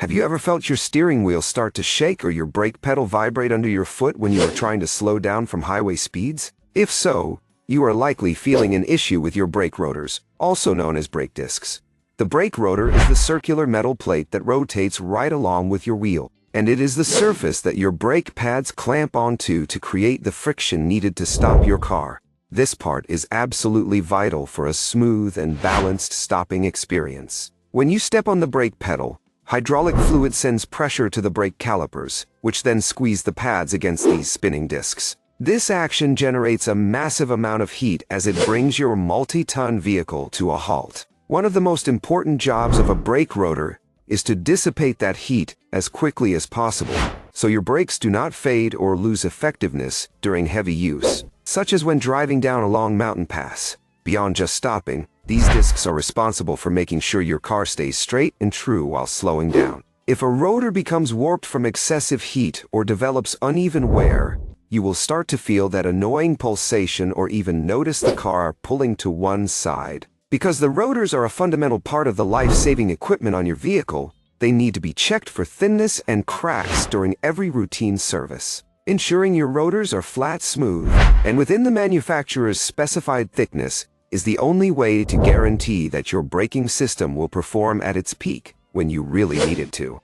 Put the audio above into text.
Have you ever felt your steering wheel start to shake or your brake pedal vibrate under your foot when you are trying to slow down from highway speeds? If so, you are likely feeling an issue with your brake rotors, also known as brake discs. The brake rotor is the circular metal plate that rotates right along with your wheel, and it is the surface that your brake pads clamp onto to create the friction needed to stop your car. This part is absolutely vital for a smooth and balanced stopping experience. When you step on the brake pedal, hydraulic fluid sends pressure to the brake calipers, which then squeeze the pads against these spinning discs. This action generates a massive amount of heat as it brings your multi-ton vehicle to a halt. One of the most important jobs of a brake rotor is to dissipate that heat as quickly as possible, so your brakes do not fade or lose effectiveness during heavy use, such as when driving down a long mountain pass. Beyond just stopping, these discs are responsible for making sure your car stays straight and true while slowing down. If a rotor becomes warped from excessive heat or develops uneven wear, you will start to feel that annoying pulsation or even notice the car pulling to one side. Because the rotors are a fundamental part of the life-saving equipment on your vehicle, they need to be checked for thinness and cracks during every routine service. Ensuring your rotors are flat, smooth, and within the manufacturer's specified thickness is the only way to guarantee that your braking system will perform at its peak when you really need it to.